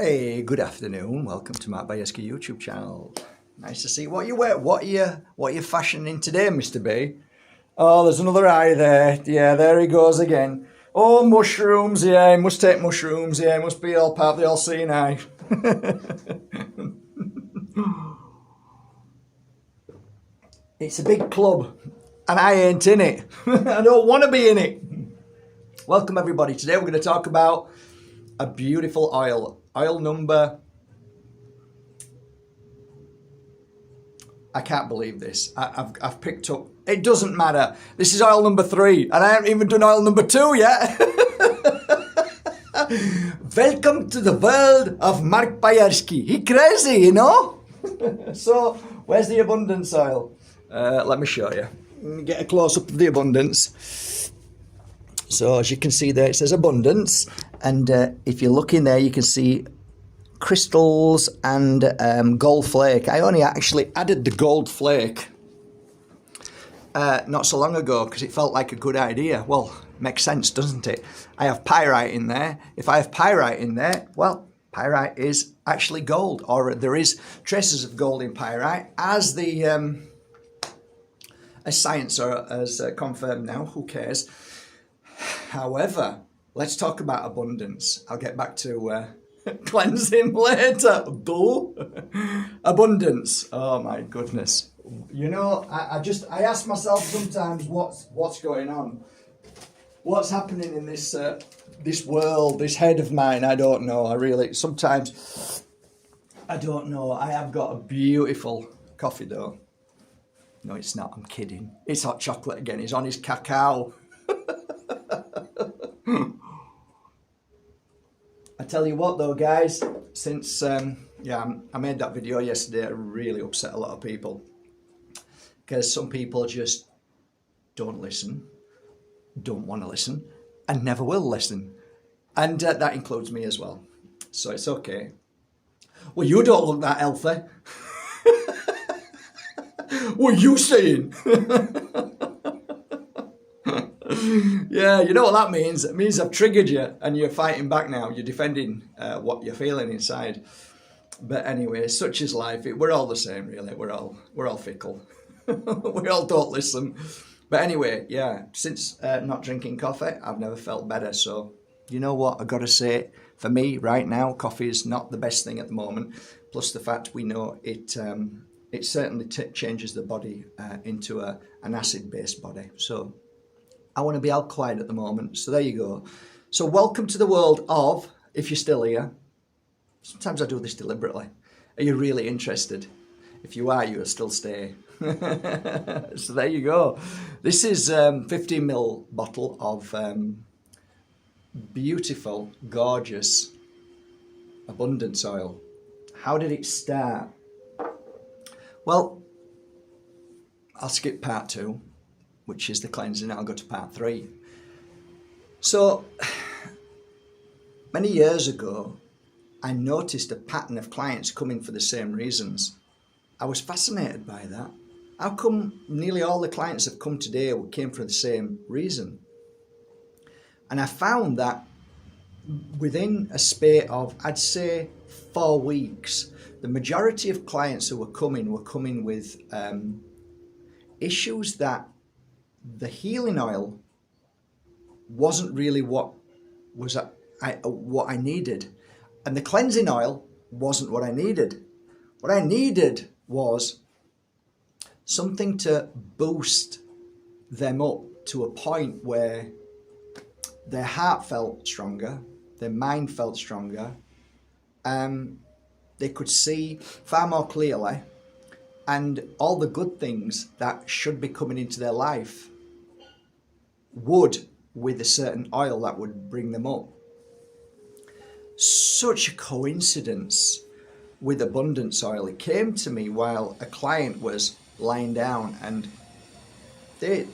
Hey, good afternoon. Welcome to my Bajerski YouTube channel. Nice to see what you wear. What are you fashioning today, Mr. B? Oh, there's another eye there. Yeah, there he goes again. Oh, mushrooms. Yeah, he must take mushrooms. Yeah, he must be all part of the all-seeing eye. It's a big club, and I ain't in it. I don't want to be in it. Welcome, everybody. Today we're going to talk about a beautiful oil. Oil number... I can't believe this. I've picked up... It doesn't matter. This is oil number 3, and I haven't even done oil number 2 yet. Welcome to the world of Mark Bajerski. He crazy, you know? So, where's the abundance oil? Let me show you. Let me get a close-up of the abundance. So, as you can see there, it says abundance. And if you look in there, you can see crystals and gold flake. I only actually added the gold flake not so long ago because it felt like a good idea. Well, makes sense, doesn't it? I have pyrite in there. If I have pyrite in there, well, pyrite is actually gold, or there is traces of gold in pyrite, as the as science has confirmed now. Who cares? However, let's talk about abundance. I'll get back to cleansing later. Boo. Abundance. Oh my goodness. You know, I ask myself sometimes what's going on. What's happening in this this world, this head of mine? I don't know. Sometimes I don't know. I have got a beautiful coffee though. No, it's not. I'm kidding. It's hot chocolate again. He's on his cacao. I tell you what though, guys, since I made that video yesterday, it really upset a lot of people because some people just don't listen, don't want to listen, and never will listen, and that includes me as well. So it's okay. Well, you don't look that healthy. What are you saying? Yeah, you know what that means? It means I've triggered you and you're fighting back now. You're defending what you're feeling inside. But anyway, such is life. We're all the same, really. We're all fickle. We all don't listen. But anyway, yeah, since not drinking coffee, I've never felt better. So, you know what? I've got to say, for me right now, coffee is not the best thing at the moment. Plus the fact we know it certainly changes the body into an acid-based body. So I want to be alkaline at the moment. So there you go. So welcome to the world of, if you're still here, sometimes I do this deliberately. Are you really interested? If you are, you'll still stay. So there you go. This is 15ml bottle of beautiful, gorgeous abundance oil. How did it start? Well, I'll skip part 2. Which is the cleansing. I'll go to part 3. So, many years ago, I noticed a pattern of clients coming for the same reasons. I was fascinated by that. How come nearly all the clients have come today came for the same reason? And I found that within a space of, I'd say, 4 weeks, the majority of clients who were coming with issues that the healing oil wasn't really what I needed, and the cleansing oil wasn't what I needed. What I needed was something to boost them up to a point where their heart felt stronger, their mind felt stronger, they could see far more clearly, and all the good things that should be coming into their life would, with a certain oil that would bring them up. Such a coincidence with abundance oil. It came to me while a client was lying down, and they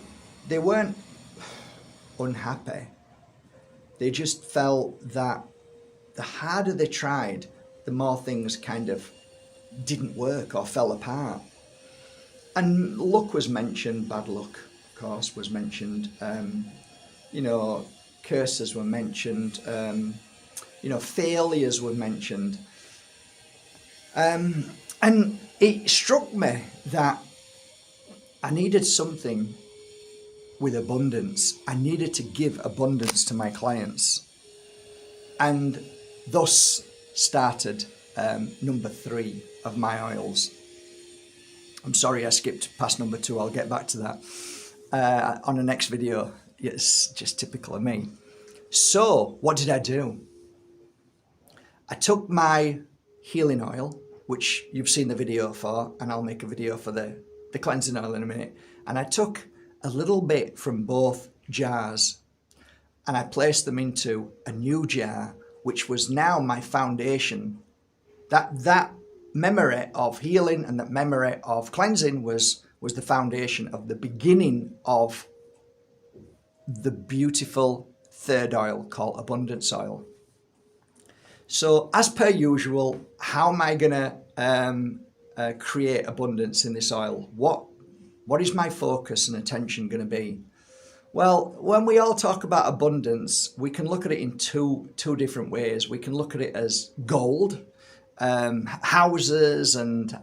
weren't unhappy. They just felt that the harder they tried, the more things kind of didn't work or fell apart. And luck was mentioned, bad luck, of course, was mentioned. Curses were mentioned. failures were mentioned. And it struck me that I needed something with abundance. I needed to give abundance to my clients. And thus started number 3 of my oils. I'm sorry I skipped past number 2. I'll get back to that on the next video. It's just typical of me. So what did I do? I took my healing oil, which you've seen the video for, and I'll make a video for the cleansing oil in a minute. And I took a little bit from both jars and I placed them into a new jar, which was now my foundation. That memory of healing and that memory of cleansing was the foundation of the beginning of the beautiful third oil called abundance oil. So as per usual, how am I going to create abundance in this oil? What is my focus and attention going to be? Well, when we all talk about abundance, we can look at it in two different ways. We can look at it as gold, houses, and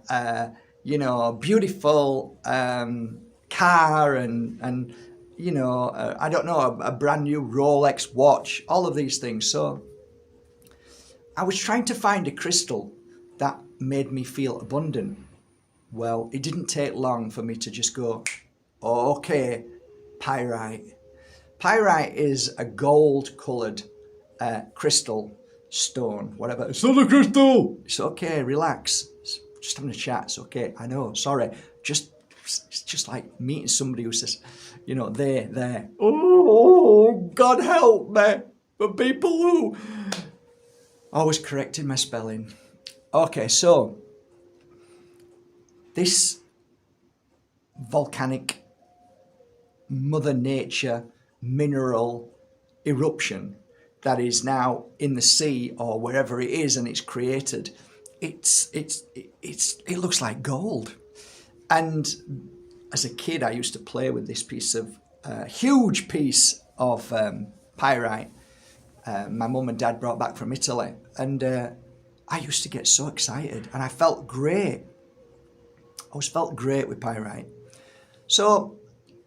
beautiful car, and I don't know, a brand new Rolex watch, all of these things. So I was trying to find a crystal that made me feel abundant. Well, it didn't take long for me to just go, oh, okay, pyrite. Pyrite is a gold-coloured crystal stone, whatever. It's not a crystal. It's okay, relax. Just having a chat. It's okay. I know. Sorry. It's just like meeting somebody who says, there. Oh, God help me. For people who always correcting my spelling. Okay, so this volcanic Mother Nature mineral eruption that is now in the sea or wherever it is, and it's created, it looks like gold. And as a kid, I used to play with this huge piece of pyrite my mum and dad brought back from Italy, and I used to get so excited, and I felt great. I always felt great with pyrite. So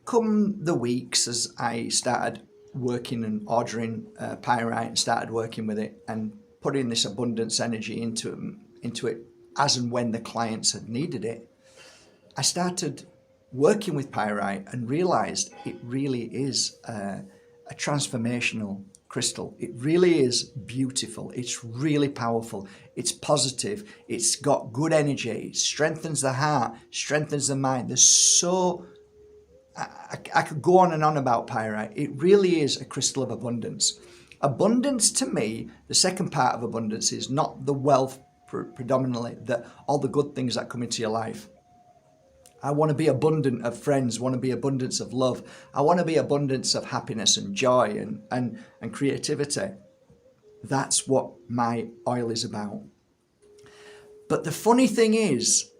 come the weeks as I started working and ordering pyrite and started working with it and putting this abundance energy into it as and when the clients had needed it, I started working with pyrite and realized it really is a transformational crystal. It really is beautiful. It's really powerful. It's positive. It's got good energy. It strengthens the heart, strengthens the mind. I could go on and on about pyrite. It really is a crystal of abundance. Abundance to me, the second part of abundance is not the wealth predominantly, all the good things that come into your life. I want to be abundant of friends, want to be abundance of love. I want to be abundance of happiness and joy and creativity. That's what my oil is about. But the funny thing is,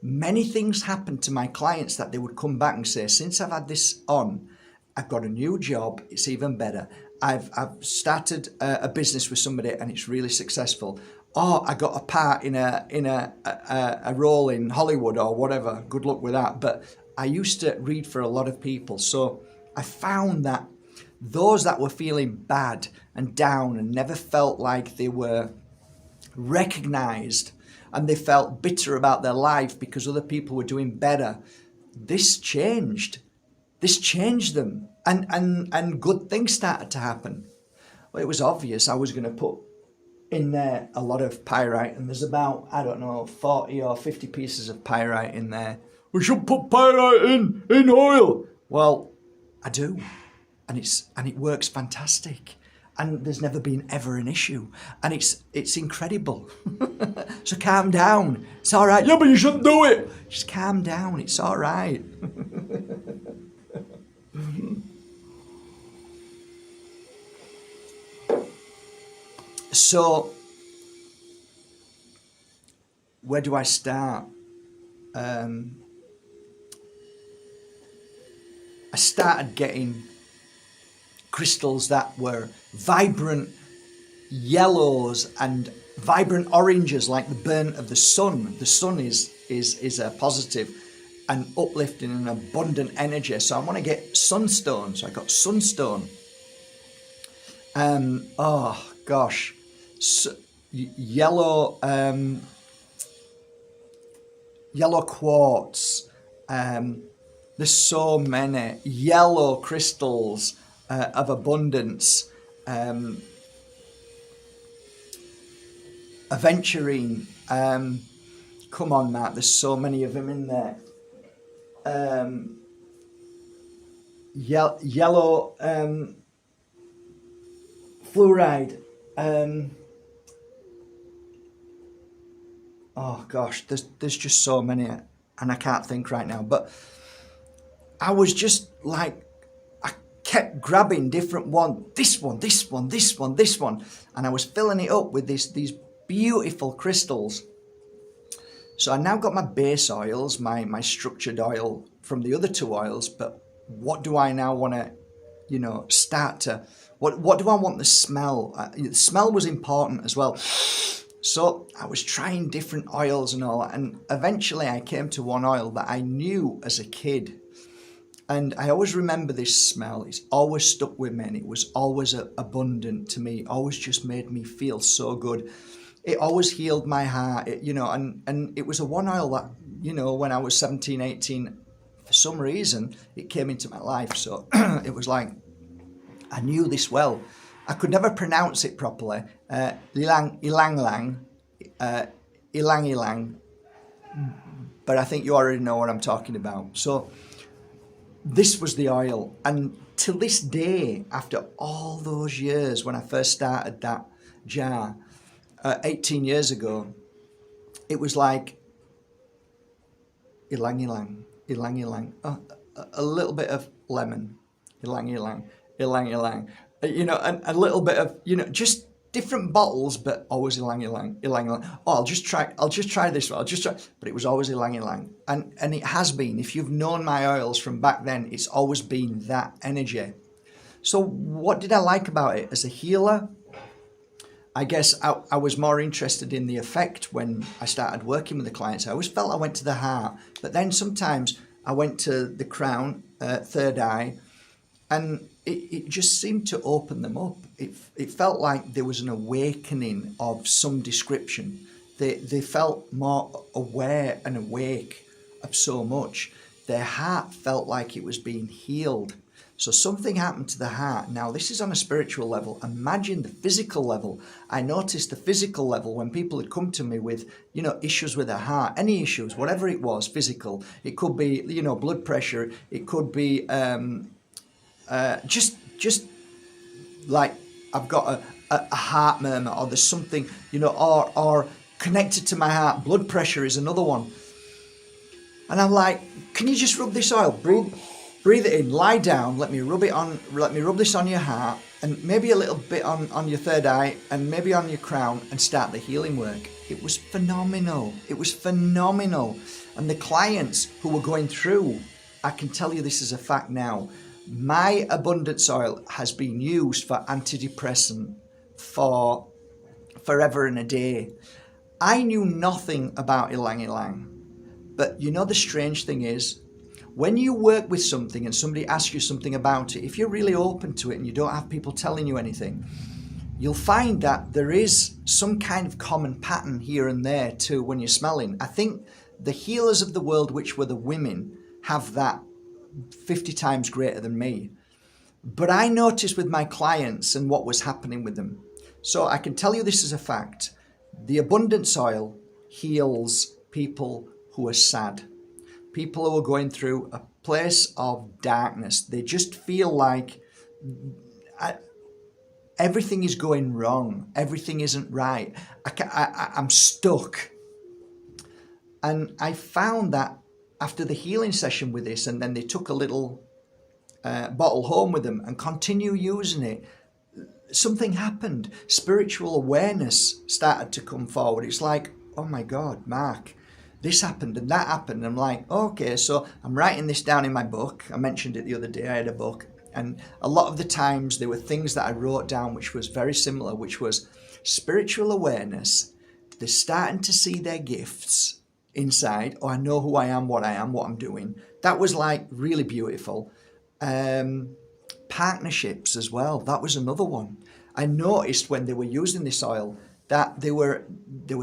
many things happen to my clients that they would come back and say, since I've had this on, I've got a new job, it's even better. I've started a business with somebody and it's really successful. Oh, I got a part in a role in Hollywood or whatever. Good luck with that. But I used to read for a lot of people. So I found that those that were feeling bad and down and never felt like they were recognized and they felt bitter about their life because other people were doing better, this changed. This changed them. And good things started to happen. Well, it was obvious I was going to put in there a lot of pyrite, and there's about, 40 or 50 pieces of pyrite in there. We should put pyrite in oil. Well, I do, and it works fantastic, and there's never been ever an issue, and it's incredible. So calm down. It's all right. Yeah, but you shouldn't do it. Just calm down. It's all right. So, where do I start? I started getting crystals that were vibrant, yellows and vibrant oranges like the burn of the sun. The sun is a positive and uplifting and abundant energy. So I want to get sunstone. So I got sunstone. Oh gosh, yellow yellow quartz. There's so many yellow crystals of abundance. Aventurine. Come on, Matt. There's so many of them in there. Yellow fluoride. Oh gosh, there's just so many, and I can't think right now. But I was just like, I kept grabbing different one, this one, this one, this one, this one, and I was filling it up with these beautiful crystals. So I now got my base oils, my structured oil from the other two oils. But what do I now want to, start to? What do I want the smell? The smell was important as well. So I was trying different oils and all that, and eventually I came to one oil that I knew as a kid. And I always remember this smell. It's always stuck with me, and it was always abundant to me. It always just made me feel so good. It always healed my heart, and it was a one oil that, when I was 17, 18, for some reason, it came into my life. So it was like, I knew this well. I could never pronounce it properly. Ilang ilang. But I think you already know what I'm talking about. So this was the oil. And till this day, after all those years, when I first started that jar, 18 years ago, it was like ilang ilang. Oh, a little bit of lemon, ilang ilang. And a little bit of, just different bottles, but always ilang ilang. Oh, I'll just try this one. But it was always ilang ilang. And it has been, if you've known my oils from back then, it's always been that energy. So what did I like about it? As a healer, I guess I was more interested in the effect when I started working with the clients. I always felt I went to the heart, but then sometimes I went to the crown, third eye, and it just seemed to open them up. It felt like there was an awakening of some description. They felt more aware and awake of so much. Their heart felt like it was being healed. So something happened to the heart. Now, this is on a spiritual level. Imagine the physical level. I noticed the physical level when people had come to me with, issues with their heart, any issues, whatever it was, physical. It could be, blood pressure. It could be just like I've got a heart murmur, or there's something, or connected to my heart. Blood pressure is another one. And I'm like, can you just rub this oil? Breathe it in, lie down, let me rub this on your heart, and maybe a little bit on your third eye, and maybe on your crown, and start the healing work. It was phenomenal. And the clients who were going through, I can tell you this is a fact now, my abundance oil has been used for antidepressant for forever and a day. I knew nothing about ilang ilang, but the strange thing is, when you work with something and somebody asks you something about it, if you're really open to it and you don't have people telling you anything, you'll find that there is some kind of common pattern here and there too when you're smelling. I think the healers of the world, which were the women, have that 50 times greater than me. But I noticed with my clients and what was happening with them. So I can tell you this is a fact. The abundance oil heals people who are sad. People who are going through a place of darkness. They just feel like everything is going wrong. Everything isn't right. I'm stuck. And I found that after the healing session with this, and then they took a little bottle home with them and continue using it, something happened. Spiritual awareness started to come forward. It's like, oh my God, Mark, this happened and that happened. I'm like, okay, so I'm writing this down in my book. I mentioned it the other day. I had a book, and a lot of the times there were things that I wrote down which was very similar, which was spiritual awareness. They're starting to see their gifts inside. Oh, I know who I am, what I'm doing. That was like really beautiful. Partnerships as well. That was another one. I noticed when they were using this oil that they were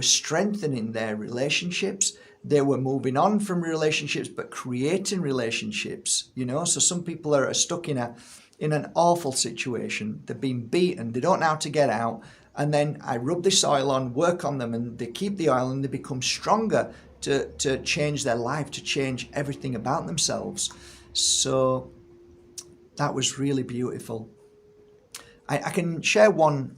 strengthening their relationships. They were moving on from relationships, but creating relationships. You know, so some people are stuck in an awful situation. They've been beaten. They don't know how to get out. And then I rub this oil on, work on them, and they keep the oil and they become stronger to change their life, to change everything about themselves. So that was really beautiful. I can share one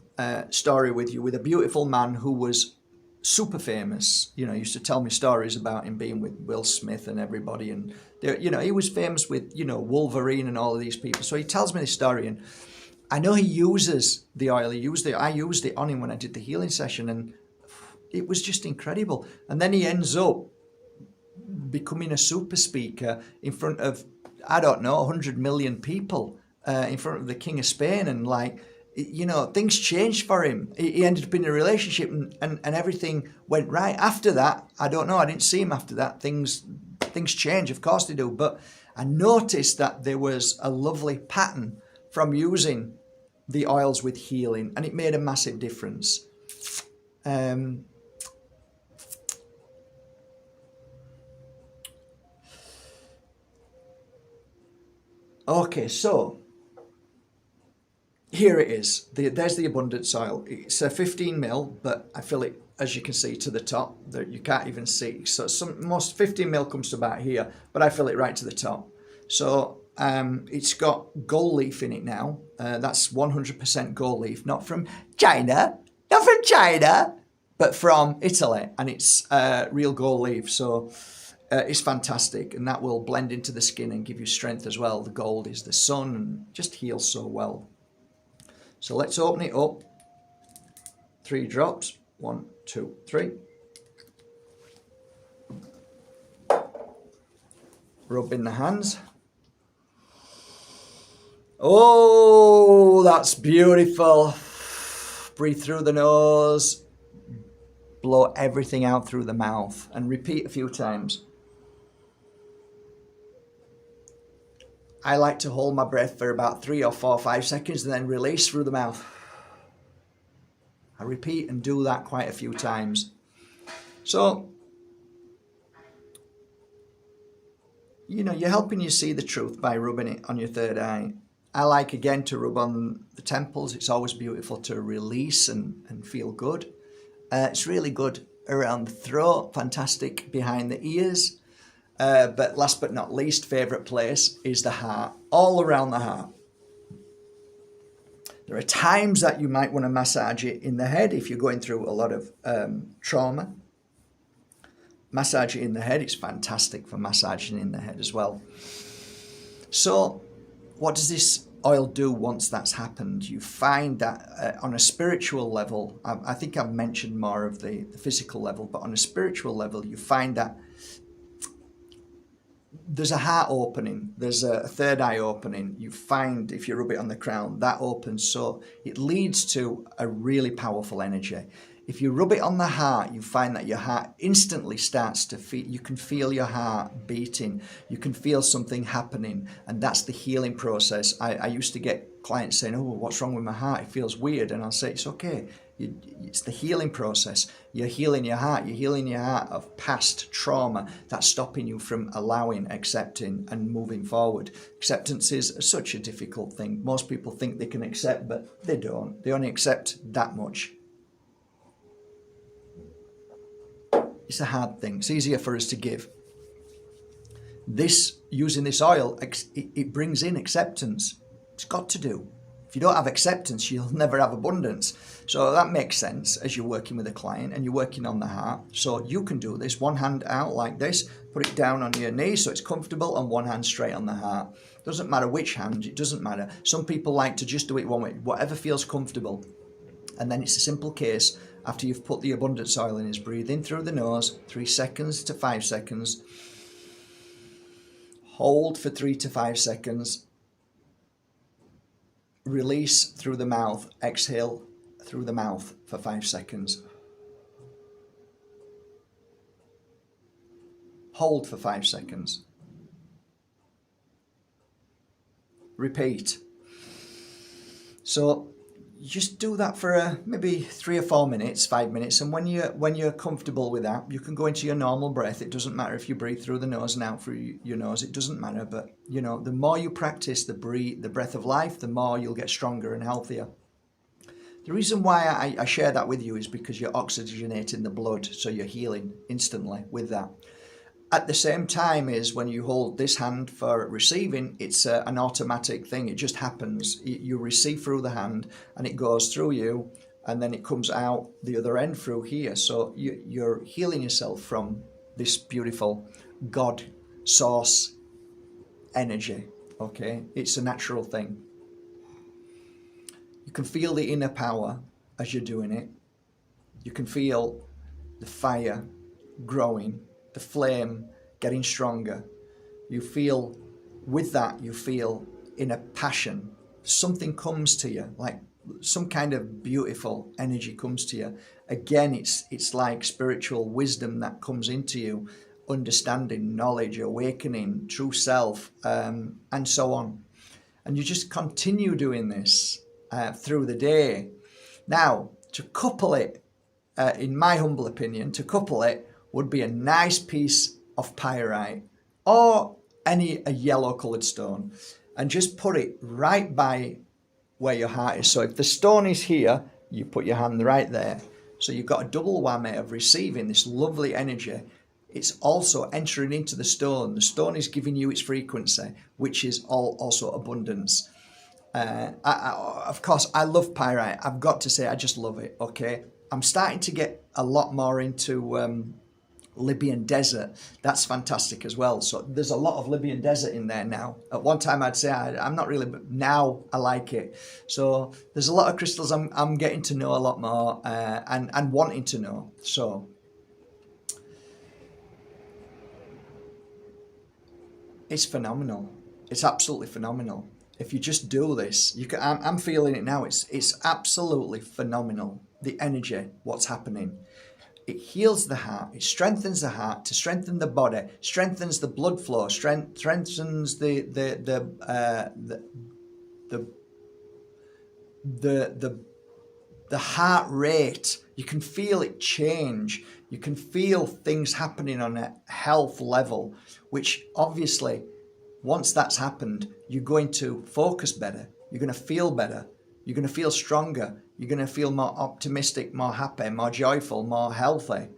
story with you with a beautiful man who was super famous. You know, he used to tell me stories about him being with Will Smith and everybody. And, you know, he was famous with, you know, Wolverine and all of these people. So he tells me this story, and I know he uses the oil. I used it on him when I did the healing session, and it was just incredible. And then he ends up becoming a super speaker in front of, I don't know, 100 million people in front of the King of Spain. And like, you know, things changed for him. He ended up in a relationship and everything went right. After that, I don't know, I didn't see him after that. Things change, of course they do. But I noticed that there was a lovely pattern from using the oils with healing, and it made a massive difference. Okay, so here it is. There's the abundance oil. It's a 15 ml, but I fill it, as you can see, to the top. You can't even see. So most 15 ml comes to about here, but I fill it right to the top. So it's got gold leaf in it now. That's 100% gold leaf, not from China, but from Italy, and it's real gold leaf. So it's fantastic, and that will blend into the skin and give you strength as well. The gold is the sun and just heals so well. So let's open it up. 3 drops. 1, 2, 3. Rub in the hands. Oh, that's beautiful. Breathe through the nose. Blow everything out through the mouth, and repeat a few times. I like to hold my breath for about 3 or 4 or 5 seconds and then release through the mouth. I repeat and do that quite a few times. So, you know, you're helping you see the truth by rubbing it on your third eye. I like, again, to rub on the temples. It's always beautiful to release and feel good. It's really good around the throat, fantastic behind the ears. But last but not least, favourite place is the heart, all around the heart. There are times that you might want to massage it in the head if you're going through a lot of trauma. Massage it in the head. It's fantastic for massaging in the head as well. So what does this oil do once that's happened? You find that on a spiritual level, I think I've mentioned more of the physical level, but on a spiritual level, you find that there's a heart opening, there's a third eye opening. You find, if you rub it on the crown, that opens, so it leads to a really powerful energy. If you rub it on the heart, you find that your heart instantly starts to feel, you can feel your heart beating, you can feel something happening, and that's the healing process. I used to get clients saying, oh, what's wrong with my heart? It feels weird. And I'll say, it's okay. It's the healing process. You're healing your heart. You're healing your heart of past trauma that's stopping you from allowing, accepting, and moving forward. Acceptance is such a difficult thing. Most people think they can accept, but they don't. They only accept that much. It's a hard thing. It's easier for us to give. Using this oil, it brings in acceptance. It's got to do. If you don't have acceptance, you'll never have abundance. So that makes sense as you're working with a client and you're working on the heart. So you can do this, one hand out like this, put it down on your knee so it's comfortable, and one hand straight on the heart. Doesn't matter which hand, it doesn't matter. Some people like to just do it one way, whatever feels comfortable. And then it's a simple case. After you've put the abundance oil in, is breathe in through the nose, 3 seconds to 5 seconds. Hold for 3 to 5 seconds. Release through the mouth, exhale through the mouth for 5 seconds. Hold for 5 seconds. Repeat. So just do that for maybe 3 or 4 minutes, 5 minutes, and when you're comfortable with that, you can go into your normal breath. It doesn't matter if you breathe through the nose and out through your nose. It doesn't matter. But you know, the more you practice the breath of life, the more you'll get stronger and healthier. The reason why I share that with you is because you're oxygenating the blood, so you're healing instantly with that. At the same time is when you hold this hand for receiving, it's an automatic thing. It just happens. You receive through the hand and it goes through you and then it comes out the other end through here. So you're healing yourself from this beautiful God source energy. Okay, it's a natural thing. You can feel the inner power as you're doing it. You can feel the fire growing, the flame getting stronger. You feel, with that, you feel inner passion. Something comes to you, like some kind of beautiful energy comes to you. Again, it's like spiritual wisdom that comes into you, understanding, knowledge, awakening, true self, and so on. And you just continue doing this through the day. Now, to couple it, in my humble opinion, to couple it would be a nice piece of pyrite or a yellow coloured stone, and just put it right by where your heart is. So if the stone is here, you put your hand right there. So you've got a double whammy of receiving this lovely energy. It's also entering into the stone. The stone is giving you its frequency, which is also abundance. Of course, I love pyrite. I've got to say, I just love it. Okay, I'm starting to get a lot more into Libyan desert. That's fantastic as well. So there's a lot of Libyan desert in there now. At one time I'd say I'm not really, but now I like it. So there's a lot of crystals I'm getting to know a lot more and wanting to know. So it's phenomenal. It's absolutely phenomenal. If you just do this, you can. I'm feeling it now. It's absolutely phenomenal. The energy, what's happening. It heals the heart. It strengthens the heart to strengthen the body. Strengthens the blood flow. Strengthens the heart rate. You can feel it change. You can feel things happening on a health level, which obviously, once that's happened, you're going to focus better. You're going to feel better. You're going to feel stronger. You're going to feel more optimistic, more happy, more joyful, more healthy.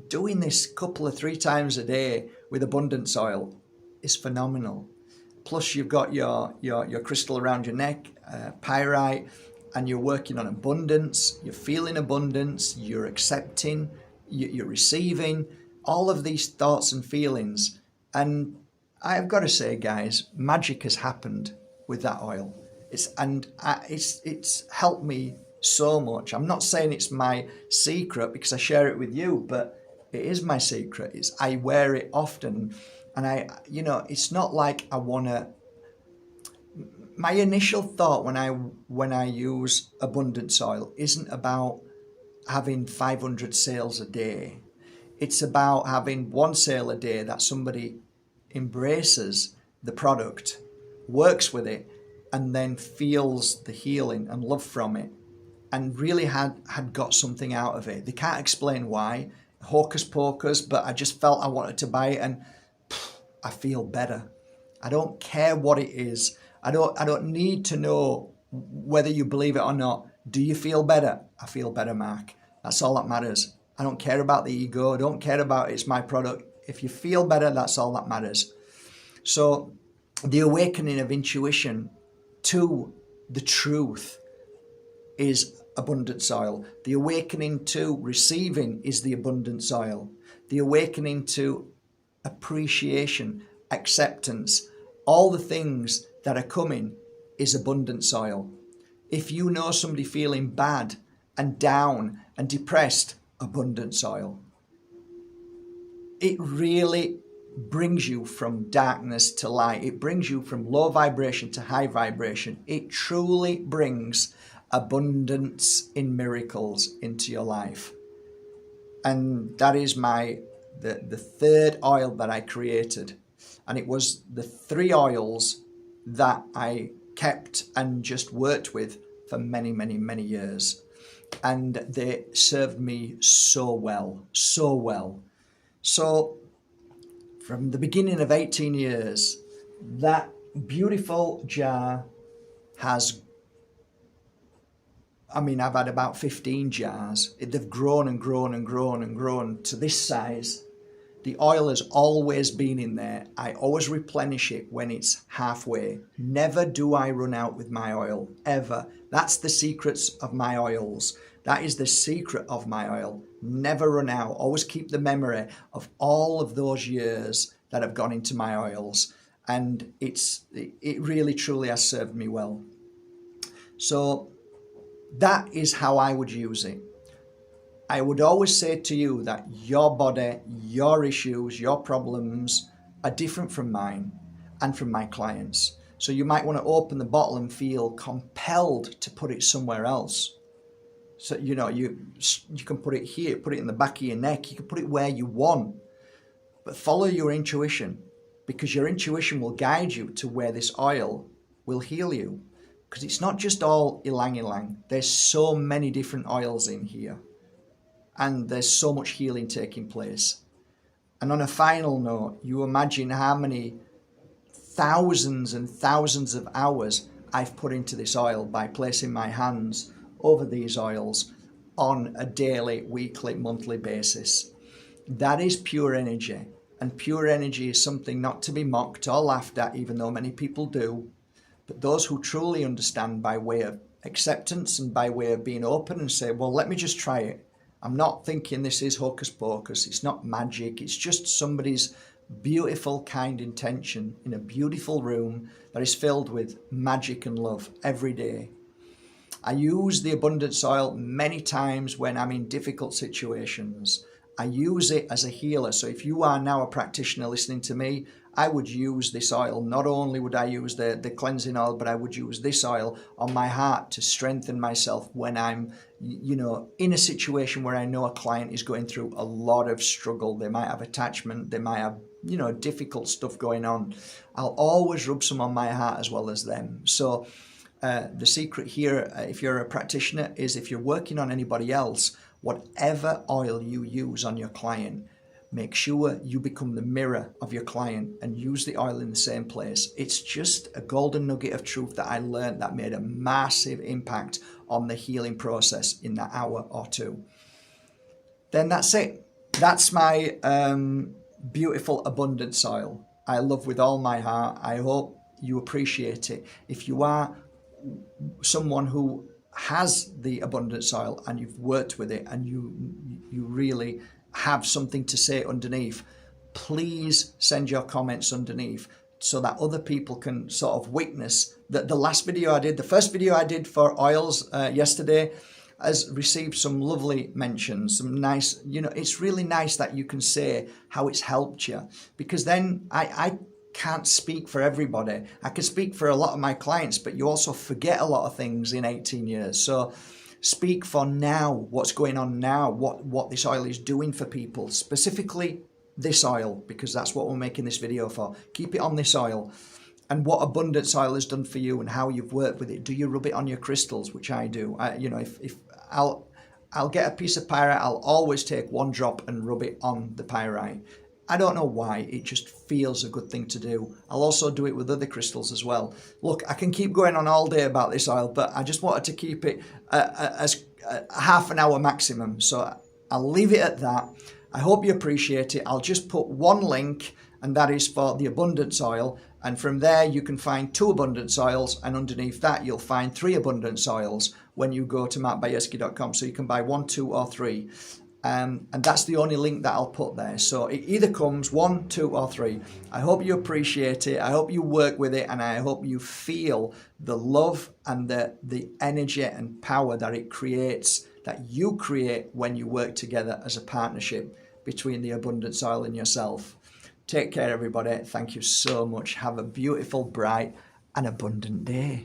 Doing this couple of 3 times a day with abundance oil is phenomenal. Plus you've got your crystal around your neck, pyrite, and you're working on abundance. You're feeling abundance. You're accepting. You're receiving all of these thoughts and feelings. And I've got to say, guys, magic has happened with that oil. It's helped me so much. I'm not saying it's my secret because I share it with you, but it is my secret. I wear it often, and it's not like I wanna. My initial thought when I use abundance oil isn't about having 500 sales a day. It's about having 1 sale a day that somebody embraces the product, works with it, and then feels the healing and love from it, and really had got something out of it. They can't explain why, hocus pocus, but I just felt I wanted to buy it, and I feel better. I don't care what it is. I don't need to know whether you believe it or not. Do you feel better? I feel better, Mark. That's all that matters. I don't care about the ego. I don't care about it's my product. If you feel better, that's all that matters. So the awakening of intuition to the truth is abundance oil. The awakening to receiving is the abundance oil. The awakening to appreciation, acceptance, all the things that are coming is abundance oil. If you know somebody feeling bad and down and depressed, abundance oil. It really brings you from darkness to light. It brings you from low vibration to high vibration. It truly brings abundance in miracles into your life. And that is the third oil that I created. And it was the 3 oils that I kept and just worked with for many, many, many years. And they served me so well, so well. So from the beginning of 18 years, that beautiful jar has, I've had about 15 jars. They've grown and grown and grown and grown to this size. The oil has always been in there. I always replenish it when it's halfway. Never do I run out with my oil, ever. That's the secrets of my oils. That is the secret of my oil. Never run out. Always keep the memory of all of those years that have gone into my oils. And it really, truly has served me well. So that is how I would use it. I would always say to you that your body, your issues, your problems are different from mine and from my clients. So you might want to open the bottle and feel compelled to put it somewhere else. So, you can put it here, put it in the back of your neck, you can put it where you want. But follow your intuition, because your intuition will guide you to where this oil will heal you. Because it's not just all ylang ylang. There's so many different oils in here. And there's so much healing taking place. And on a final note, you imagine how many thousands and thousands of hours I've put into this oil by placing my hands over these oils on a daily, weekly, monthly basis. That is pure energy. And pure energy is something not to be mocked or laughed at, even though many people do. But those who truly understand by way of acceptance and by way of being open and say, well, let me just try it. I'm not thinking this is hocus pocus. It's not magic. It's just somebody's beautiful, kind intention in a beautiful room that is filled with magic and love every day. I use the abundance oil many times when I'm in difficult situations. I use it as a healer. So if you are now a practitioner listening to me, I would use this oil. Not only would I use the cleansing oil, but I would use this oil on my heart to strengthen myself when I'm, in a situation where I know a client is going through a lot of struggle. They might have attachment. They might have, difficult stuff going on. I'll always rub some on my heart as well as them. So the secret here, if you're a practitioner, is if you're working on anybody else, whatever oil you use on your client, make sure you become the mirror of your client and use the oil in the same place. It's just a golden nugget of truth that I learned that made a massive impact on the healing process in that hour or two. Then that's it. That's my beautiful abundance oil. I love with all my heart. I hope you appreciate it. If you are someone who has the abundance oil and you've worked with it and you really have something to say underneath, please send your comments underneath so that other people can sort of witness that the first video I did for oils yesterday has received some lovely mentions, some nice, it's really nice that you can say how it's helped you, because then I can't speak for everybody. I can speak for a lot of my clients, but you also forget a lot of things in 18 years. So speak for now, what's going on now, what this oil is doing for people, specifically this oil, because that's what we're making this video for. Keep it on this oil, and what abundance oil has done for you and how you've worked with it. Do you rub it on your crystals, which I do? If I'll get a piece of pyrite, I'll always take 1 drop and rub it on the pyrite. I don't know why, it just feels a good thing to do. I'll also do it with other crystals as well. Look, I can keep going on all day about this oil, but I just wanted to keep it as half an hour maximum. So I'll leave it at that. I hope you appreciate it. I'll just put 1 link, and that is for the abundance oil. And from there, you can find 2 abundance oils. And underneath that, you'll find 3 abundance oils when you go to markbajerski.com. So you can buy 1, 2, or 3. And that's the only link that I'll put there. So it either comes 1, 2, or 3. I hope you appreciate it. I hope you work with it, and I hope you feel the love and the energy and power that it creates, that you create when you work together as a partnership between the abundance oil and yourself. Take care, everybody. Thank you so much. Have a beautiful, bright, and abundant day.